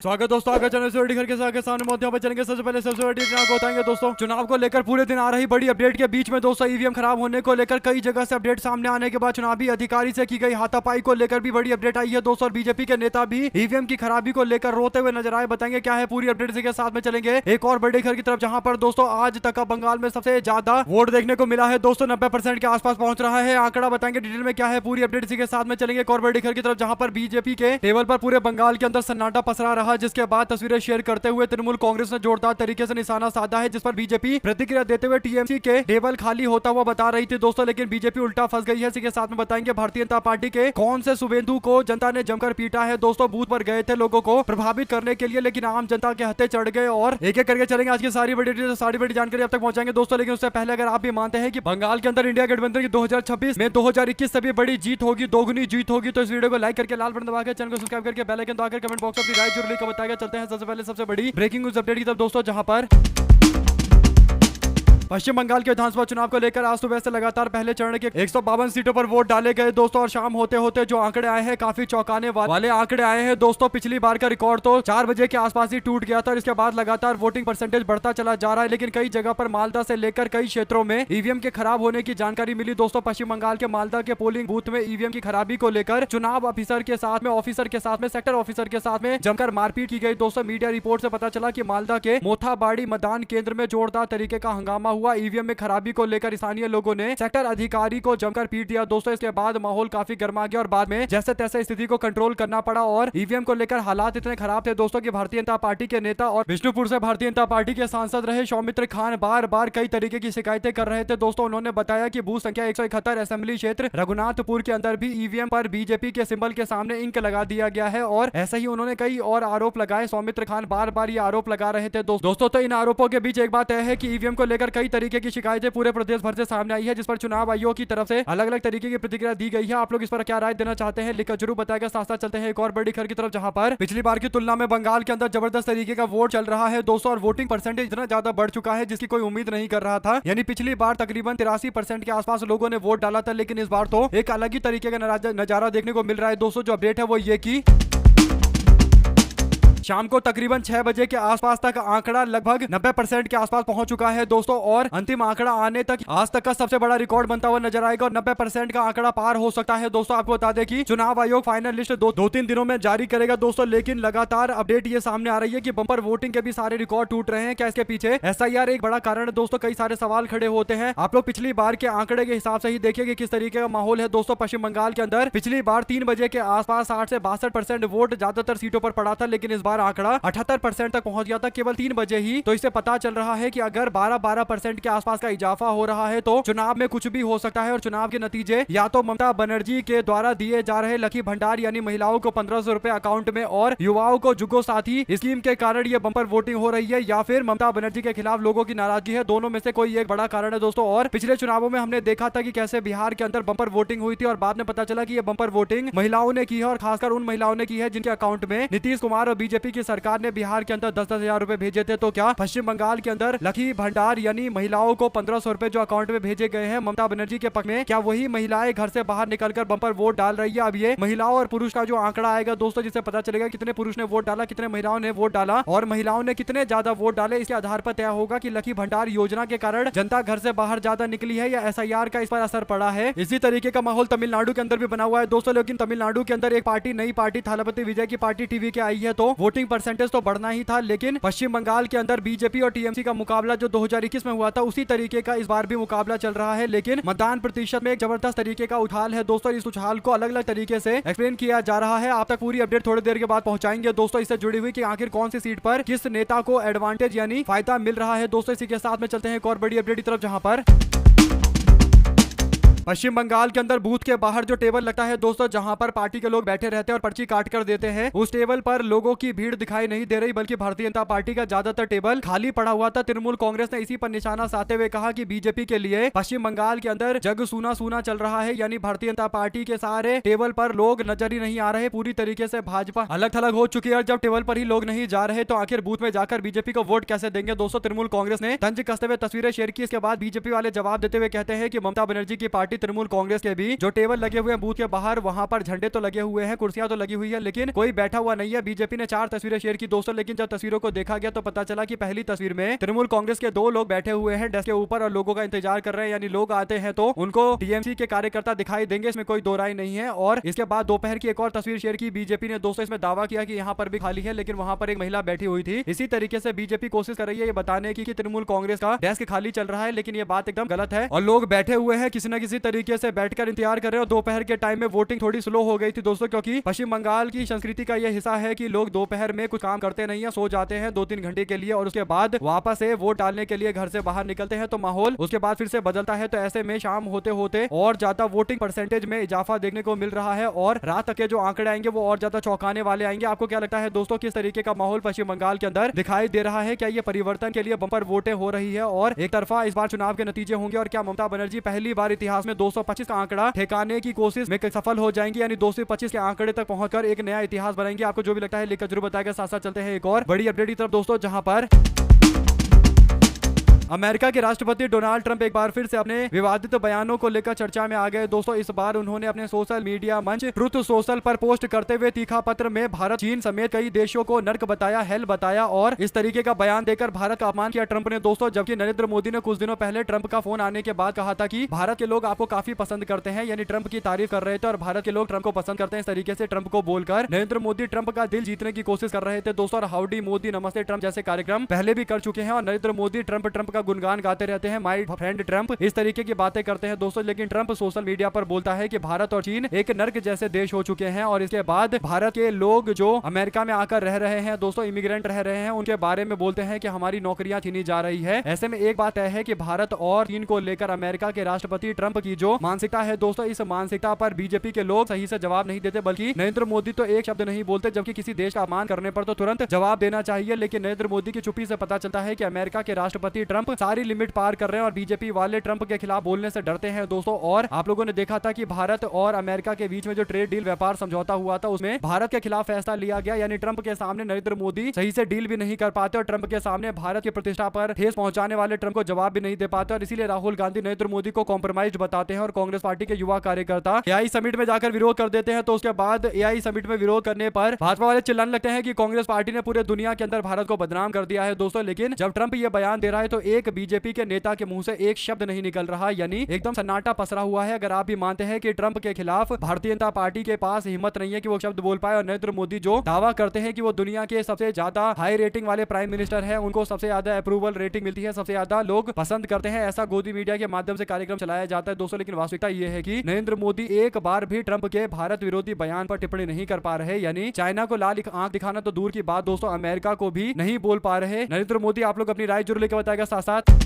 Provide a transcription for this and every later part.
स्वागत दोस्तों, आगे चैनल से घर के सामने मोतियों पर चलेंगे। सबसे पहले सबसे बड़ी चुनाव को बताएंगे दोस्तों। चुनाव को लेकर पूरे दिन आ रही बड़ी अपडेट के बीच में दोस्तों ईवीएम खराब होने को लेकर कई जगह से अपडेट सामने आने के बाद चुनावी अधिकारी से की गई हाथापाई को लेकर भी बड़ी अपडेट आई है दोस्तों। और बीजेपी के नेता भी ईवीएम की खराबी को लेकर रोते हुए नजर आए। बताएंगे क्या है पूरी अपडेट के साथ में चलेंगे एक और बड़ी खबर की तरफ, जहां पर दोस्तों आज तक का बंगाल में सबसे ज्यादा वोट देखने को मिला है दोस्तों। 90% के आसपास पहुंच रहा है आंकड़ा। बताएंगे डिटेल में क्या है पूरी अपडेट इसी के साथ में चलेंगे एक और बड़ी खबर की तरफ, जहां पर बीजेपी के टेबल पर पूरे बंगाल के अंदर सन्नाटा पसरा रहा, जिसके बाद तस्वीरें शेयर करते हुए तृणमूल कांग्रेस ने जोरदार तरीके से निशाना साधा है, जिस पर बीजेपी प्रतिक्रिया देते हुए टीएमसी के टेबल खाली होता हुआ बता रही थी दोस्तों। लेकिन बीजेपी उल्टा फंस गई है। इसी के साथ में बताएंगे भारतीय जनता पार्टी के कौन से शुभेंदु को जनता ने जमकर पीटा है दोस्तों। बूथ पर गए थे लोगों को प्रभावित करने के लिए, लेकिन आम जनता के हत्थे चढ़ गए। और एक एक करके चलेंगे आज की सारी बड़ी जानकारी अब तक पहुंचाएंगे दोस्तों। लेकिन उससे पहले अगर आप भी मानते हैं कि बंगाल के अंदर इंडिया गठबंधन की 2026 में 2021 से भी बड़ी जीत होगी, दोगुनी जीत होगी, तो इस वीडियो को लाइक करके लाल बटन दबाकर चैनल को सब्सक्राइब करके बेल आइकन दबाकर कमेंट बॉक्स में अपनी राय जरूर लिखकर बताएगा। चलते हैं सबसे पहले सबसे बड़ी ब्रेकिंग न्यूज अपडेट की तरफ दोस्तों, जहां पर पश्चिम बंगाल के विधानसभा चुनाव को लेकर आज सुबह से लगातार पहले चरण के 152 सीटों पर वोट डाले गए दोस्तों। और शाम होते होते जो आंकड़े आए हैं काफी चौंकाने वाले आंकड़े आए हैं दोस्तों। पिछली बार का रिकॉर्ड तो 4 बजे के आसपास ही टूट गया था और इसके बाद लगातार वोटिंग परसेंटेज बढ़ता चला जा रहा है। लेकिन कई जगह पर मालदा से लेकर कई क्षेत्रों में ईवीएम के खराब होने की जानकारी मिली दोस्तों। पश्चिम बंगाल के मालदा के पोलिंग बूथ में ईवीएम की खराबी को लेकर चुनाव ऑफिसर के साथ में सेक्टर ऑफिसर के साथ में जमकर मारपीट की गई दोस्तों। मीडिया रिपोर्ट से पता चला कि मालदा के मोथाबाड़ी मतदान केंद्र में जोरदार तरीके का हंगामा हुआ। ईवीएम में खराबी को लेकर स्थानीय लोगों ने सेक्टर अधिकारी को जमकर पीट दिया दोस्तों। इसके बाद माहौल काफी गर्मा गया और बाद में जैसे तैसे स्थिति को कंट्रोल करना पड़ा। और ईवीएम को लेकर हालात इतने खराब थे दोस्तों कि भारतीय जनता पार्टी के नेता और विष्णुपुर से भारतीय जनता पार्टी के सांसद रहे सौमित्र खान बार बार कई तरीके की शिकायतें कर रहे थे दोस्तों। उन्होंने बताया कि बूथ संख्या 171 असेंबली क्षेत्र रघुनाथपुर के अंदर भी ईवीएम पर बीजेपी के सिंबल के सामने इंक लगा दिया गया है। और ऐसे ही उन्होंने कई और आरोप लगाए। सौमित्र खान बार बार ये आरोप लगा रहे थे दोस्तों। तो इन आरोपों के बीच एक बात है कि ईवीएम को लेकर कई तरीके की शिकायतें पूरे प्रदेश भर से सामने आई है, जिस पर चुनाव आयोग की तरफ से अलग अलग तरीके की प्रतिक्रिया दी गई है। आप लोग इस पर क्या राय देना चाहते हैं लिखकर जरूर बताएगा। साथ साथ चलते हैं एक और बड़ी खबर की तरफ, जहां पर पिछली बार की तुलना में बंगाल के अंदर जबरदस्त तरीके का वोट चल रहा है दोस्तों। और वोटिंग परसेंटेज इतना ज्यादा बढ़ चुका है जिसकी कोई उम्मीद नहीं कर रहा था। यानी पिछली बार तकरीबन 83% के आसपास लोगों ने वोट डाला था, लेकिन इस बार तो एक अलग ही तरीके का नजारा देखने को मिल रहा है दोस्तों। जो अपडेट है वो ये की शाम को तकरीबन 6 बजे के आसपास तक आंकड़ा लगभग 90% के आसपास पहुंच चुका है दोस्तों। और अंतिम आंकड़ा आने तक आज तक का सबसे बड़ा रिकॉर्ड बनता हुआ नजर आएगा और 90% का आंकड़ा पार हो सकता है दोस्तों। आपको बता दें कि चुनाव आयोग फाइनल लिस्ट दो तीन दिनों में जारी करेगा दोस्तों। लेकिन लगातार अपडेट ये सामने आ रही है कि बम्पर वोटिंग के भी सारे रिकॉर्ड टूट रहे हैं। क्या इसके पीछे एसआईआर एक बड़ा कारण है दोस्तों? कई सारे सवाल खड़े होते हैं। आप लोग पिछली बार के आंकड़े के हिसाब से ही देखिए कि किस तरीके का माहौल है दोस्तों। पश्चिम बंगाल के अंदर पिछली बार 3 बजे के आसपास 60 से 62% वोट ज्यादातर सीटों पर पड़ा था, लेकिन इस बार आंकड़ा 78% तक पहुंच गया था केवल 3 बजे ही। तो इससे पता चल रहा है कि अगर 12% के आसपास का इजाफा हो रहा है तो चुनाव में कुछ भी हो सकता है। और चुनाव के नतीजे या तो ममता बनर्जी के द्वारा दिए जा रहे लकी भंडार यानी महिलाओं को 1500 रुपए अकाउंट में और युवाओं को जुगो साथी स्कीम के कारण ये बम्पर वोटिंग हो रही है, या फिर ममता बनर्जी के खिलाफ लोगों की नाराजगी है। दोनों में से कोई एक बड़ा कारण है दोस्तों। और पिछले चुनावों में हमने देखा था कि कैसे बिहार के अंदर बम्पर वोटिंग हुई थी और बाद में पता चला कि ये बम्पर वोटिंग महिलाओं ने की है और खासकर उन महिलाओं ने की है जिनके अकाउंट में नीतीश कुमार और बीजेपी की सरकार ने बिहार के अंदर 10-10 हजार रुपए भेजे थे। तो क्या पश्चिम बंगाल के अंदर लकी भंडार यानी महिलाओं को 1500 रुपए जो अकाउंट में भेजे गए हैं ममता बनर्जी के पक्ष में, क्या वही महिलाएं घर से बाहर निकलकर बम्पर वोट डाल रही है? अब ये महिलाओं और पुरुष का जो आंकड़ा आएगा दोस्तों, जिससे पता चलेगा कितने पुरुष ने वोट डाला, कितने महिलाओं ने वोट डाला और महिलाओं ने कितने ज्यादा वोट डाले। इसके आधार पर तय होगा कि लकी भंडार योजना के कारण जनता घर से बाहर ज्यादा निकली है या एसआईआर का इस पर असर पड़ा है। इसी तरीके का माहौल तमिलनाडु के अंदर भी बना हुआ है दोस्तों। लेकिन तमिलनाडु के अंदर एक पार्टी, नई पार्टी थालापति विजय की पार्टी टीवी के आई है, तो वोटिंग परसेंटेज तो बढ़ना ही था। लेकिन पश्चिम बंगाल के अंदर बीजेपी और टीएमसी का मुकाबला जो 2021 में हुआ था उसी तरीके का इस बार भी मुकाबला चल रहा है। लेकिन मतदान प्रतिशत में एक जबरदस्त तरीके का उछाल है दोस्तों। इस उछाल को अलग अलग तरीके से एक्सप्लेन किया जा रहा है। आप तक पूरी अपडेट थोड़ी देर के बाद पहुंचाएंगे दोस्तों, इससे जुड़ी हुई कि आखिर कौन सी सीट पर किस नेता को एडवांटेज यानी फायदा मिल रहा है दोस्तों। इसी के साथ में चलते हैं एक और बड़ी अपडेट की तरफ, जहां पर पश्चिम बंगाल के अंदर बूथ के बाहर जो टेबल लगता है दोस्तों, जहां पर पार्टी के लोग बैठे रहते हैं और पर्ची काट कर देते हैं, उस टेबल पर लोगों की भीड़ दिखाई नहीं दे रही, बल्कि भारतीय जनता पार्टी का ज्यादातर टेबल खाली पड़ा हुआ था। तृणमूल कांग्रेस ने इसी पर निशाना साधते हुए कहा कि बीजेपी के लिए पश्चिम बंगाल के अंदर जग सूना सूना चल रहा है, यानी भारतीय जनता पार्टी के सारे टेबल पर लोग नजर ही नहीं आ रहे। पूरी तरीके से भाजपा अलग थलग हो चुकी है और जब टेबल पर ही लोग नहीं जा रहे तो आखिर बूथ में जाकर बीजेपी को वोट कैसे देंगे दोस्तों। तृणमूल कांग्रेस ने तंज कसते हुए तस्वीरें शेयर की। इसके बाद बीजेपी वाले जवाब देते हुए कहते हैं कि ममता बनर्जी की पार्टी तृणमूल कांग्रेस के भी जो टेबल लगे हुए हैं बूथ के बाहर, वहां पर झंडे तो लगे हुए हैं, कुर्सियां तो लगी हुई है, लेकिन कोई बैठा हुआ नहीं है। बीजेपी ने 4 तस्वीरें शेयर की दोस्तों, लेकिन जब तस्वीरों को देखा गया तो पता चला कि पहली तस्वीर में तृणमूल कांग्रेस के 2 लोग बैठे हुए हैं डेस्क के ऊपर और लोगों का इंतजार कर रहे हैं, यानी लोग आते हैं तो उनको टीएमसी के कार्यकर्ता दिखाई देंगे, इसमें कोई दो राय नहीं है। और इसके बाद दोपहर की एक और तस्वीर शेयर की बीजेपी ने दोस्तों, इसमें दावा किया कि यहाँ पर भी खाली है, लेकिन वहां पर एक महिला बैठी हुई थी। इसी तरीके से बीजेपी कोशिश कर रही है ये बताने की कि तृणमूल कांग्रेस का डेस्क खाली चल रहा है, लेकिन ये बात एकदम गलत है और लोग बैठे हुए हैं, किसी न किसी तरीके से बैठकर इंतजार कर रहे हैं। और दोपहर के टाइम में वोटिंग थोड़ी स्लो हो गई थी दोस्तों, क्योंकि पश्चिम बंगाल की संस्कृति का यह हिस्सा है कि लोग दोपहर में कुछ काम करते नहीं है, सो जाते हैं 2-3 घंटे के लिए और उसके बाद वापस से वोट डालने के लिए घर से बाहर निकलते हैं, तो माहौल उसके बाद फिर से बदलता है। तो ऐसे में शाम होते होते और ज्यादा वोटिंग परसेंटेज में इजाफा देखने को मिल रहा है और रात तक के जो आंकड़े आएंगे वो और ज्यादा चौंकाने वाले आएंगे। आपको क्या लगता है दोस्तों, किस तरीके का माहौल पश्चिम बंगाल के अंदर दिखाई दे रहा है? क्या ये परिवर्तन के लिए बंपर वोटें हो रही है और एक तरफा इस बार चुनाव के नतीजे होंगे? और क्या ममता बनर्जी पहली बार इतिहास में 225 का आंकड़ा ठेकाने की कोशिश में सफल हो जाएंगी, यानी 225 के आंकड़े तक पहुंचकर एक नया इतिहास बनाएंगे? आपको जो भी लगता है लिखकर जरूर बताएगा। साथ साथ चलते हैं एक और बड़ी अपडेट की तरफ दोस्तों, जहां पर अमेरिका के राष्ट्रपति डोनाल्ड ट्रंप एक बार फिर से अपने विवादित बयानों को लेकर चर्चा में आ गए दोस्तों। इस बार उन्होंने अपने सोशल मीडिया मंच ट्रुथ सोशल पर पोस्ट करते हुए तीखा पत्र में भारत, चीन समेत कई देशों को नर्क बताया, हेल बताया और इस तरीके का बयान देकर भारत का अपमान किया ट्रंप ने दोस्तों। जबकि नरेंद्र मोदी ने कुछ दिनों पहले ट्रंप का फोन आने के बाद कहा था कि भारत के लोग आपको काफी पसंद करते हैं, यानी ट्रंप की तारीफ कर रहे थे और भारत के लोग ट्रंप को पसंद करते हैं। इस तरीके से ट्रंप को बोलकर नरेंद्र मोदी ट्रंप का दिल जीतने की कोशिश कर रहे थे दोस्तों। और हाउडी मोदी, नमस्ते ट्रंप जैसे कार्यक्रम पहले भी कर चुके हैं और नरेंद्र मोदी ट्रंप का गुणगान गाते रहते हैं, माय फ्रेंड ट्रंप, इस तरीके की बातें करते हैं दोस्तों। लेकिन ट्रंप सोशल मीडिया पर बोलता है कि भारत और चीन एक नर्क जैसे देश हो चुके हैं और इसके बाद भारत के लोग जो अमेरिका में आकर रह रहे हैं दोस्तों, इमिग्रेंट रह रहे हैं, उनके बारे में बोलते हैं कि हमारी नौकरियां छीनी जा रही है। ऐसे में एक बात तय है कि भारत और चीन को लेकर अमेरिका के राष्ट्रपति ट्रंप की जो मानसिकता है दोस्तों, इस मानसिकता पर बीजेपी के लोग सही से जवाब नहीं देते, बल्कि नरेंद्र मोदी तो एक शब्द नहीं बोलते, जबकि किसी देश का अपमान करने पर तो तुरंत जवाब देना चाहिए। लेकिन नरेंद्र मोदी की चुप्पी से पता चलता है कि अमेरिका के राष्ट्रपति ट्रंप सारी लिमिट पार कर रहे हैं और बीजेपी वाले ट्रंप के खिलाफ बोलने से डरते हैं दोस्तों। और आप लोगों ने देखा था कि भारत और अमेरिका के बीच में जो ट्रेड डील व्यापार समझौता हुआ था, उसमें भारत के खिलाफ फैसला लिया गया, यानी ट्रंप के सामने नरेंद्र मोदी सही से डील भी नहीं कर पाते और ट्रंप के सामने भारत की प्रतिष्ठा पर ठेस पहुंचाने वाले ट्रंप को जवाब भी नहीं दे पाते। और इसीलिए राहुल गांधी नरेंद्र मोदी को कॉम्प्रोमाइज बताते हैं और कांग्रेस पार्टी के युवा कार्यकर्ता एआई समिट में जाकर विरोध कर देते हैं। तो उसके बाद एआई समिट में विरोध करने पर भाजपा वाले चिल्लाने लगते हैं कि कांग्रेस पार्टी ने पूरे दुनिया के अंदर भारत को बदनाम कर दिया है दोस्तों। लेकिन जब ट्रंप ये बयान दे रहा है तो एक बीजेपी के नेता के मुंह से एक शब्द नहीं निकल रहा, यानी एकदम सन्नाटा पसरा हुआ है। अगर आप भी मानते हैं कि ट्रंप के खिलाफ भारतीय जनता पार्टी के पास हिम्मत नहीं है कि वो शब्द बोल पाए, और नरेंद्र मोदी जो दावा करते हैं कि वो दुनिया के सबसे ज्यादा हाई रेटिंग वाले प्राइम मिनिस्टर है, उनको सबसे ज्यादा अप्रूवल रेटिंग मिलती है, सबसे ज्यादा लोग पसंद करते हैं, ऐसा गोदी मीडिया के माध्यम से कार्यक्रम चलाया जाता है दोस्तों। लेकिन वास्तविकता यह है कि नरेंद्र मोदी एक बार भी ट्रंप के भारत विरोधी बयान पर टिप्पणी नहीं कर पा रहे, यानी चाइना को लाल आंख दिखाना तो दूर की बात दोस्तों, अमेरिका को भी नहीं बोल पा रहे नरेंद्र मोदी। आप लोग अपनी राय जरूर लेकर बताएगा। साथ साथ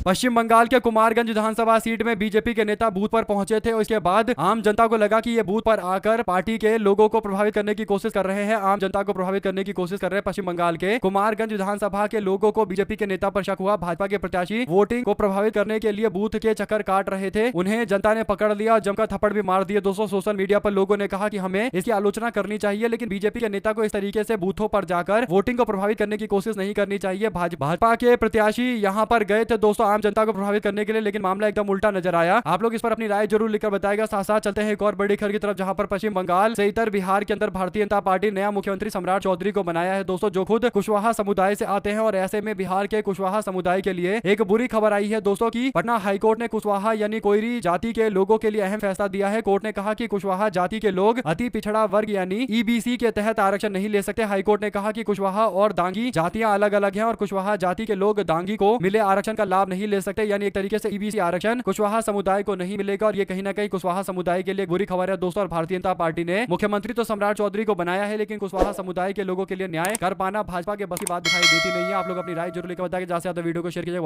पश्चिम बंगाल के कुमारगंज विधानसभा सीट में बीजेपी के नेता बूथ पर पहुंचे थे और इसके बाद आम जनता को लगा कि ये बूथ पर आकर पार्टी के लोगों को प्रभावित करने की कोशिश कर रहे हैं, आम जनता को प्रभावित करने की कोशिश कर रहे हैं। पश्चिम बंगाल के कुमारगंज विधानसभा के लोगों को बीजेपी के नेता पर शक हुआ, भाजपा के प्रत्याशी वोटिंग को प्रभावित करने के लिए बूथ के चक्कर काट रहे थे, उन्हें जनता ने पकड़ लिया और जमकर थप्पड़ भी मार दिए दोस्तों। सोशल मीडिया पर लोगों ने कहा कि हमें इसकी आलोचना करनी चाहिए, लेकिन बीजेपी के नेता को इस तरीके से बूथों पर जाकर वोटिंग को प्रभावित करने की कोशिश नहीं करनी चाहिए। भाजपा के प्रत्याशी यहाँ पर गए थे दोस्तों आम जनता को प्रभावित करने के लिए, लेकिन मामला एकदम उल्टा नजर आया। आप लोग इस पर अपनी राय जरूर लिखकर बताएगा। साथ साथ चलते हैं एक और बड़ी खबर की तरफ, जहां पर पश्चिम बंगाल से इतर बिहार के अंदर भारतीय जनता पार्टी नया मुख्यमंत्री सम्राट चौधरी को बनाया है दोस्तों, जो खुद कुशवाहा समुदाय से आते हैं। और ऐसे में बिहार के कुशवाहा समुदाय के लिए एक बुरी खबर आई है दोस्तों की पटना हाईकोर्ट ने कुशवाहा यानी कोयरी जाति के लोगों के लिए अहम फैसला दिया है। कोर्ट ने कहा कि कुशवाहा जाति के लोग अति पिछड़ा वर्ग यानी ईबीसी के तहत आरक्षण नहीं ले सकते। हाईकोर्ट ने कहा कि कुशवाहा और दांगी जातियां अलग अलग हैं और कुशवाहा जाति के लोग दांगी को मिले आरक्षण का लाभ नहीं ले सकते, यानी एक तरीके से ईबीसी आरक्षण कुशवाहा समुदाय को नहीं मिलेगा। और ये कहीं ना कहीं कुशवाहा समुदाय के लिए बुरी खबर है दोस्तों। और भारतीय जनता पार्टी ने मुख्यमंत्री तो सम्राट चौधरी को बनाया है, लेकिन कुशवाहा समुदाय के लोगों के लिए न्याय कर पाना भाजपा के बस की बात दिखाई देती नहीं है। आप लोग अपनी राय जरूर लेकर बताएं, ज्यादा से ज्यादा वीडियो को शेयर कीजिए।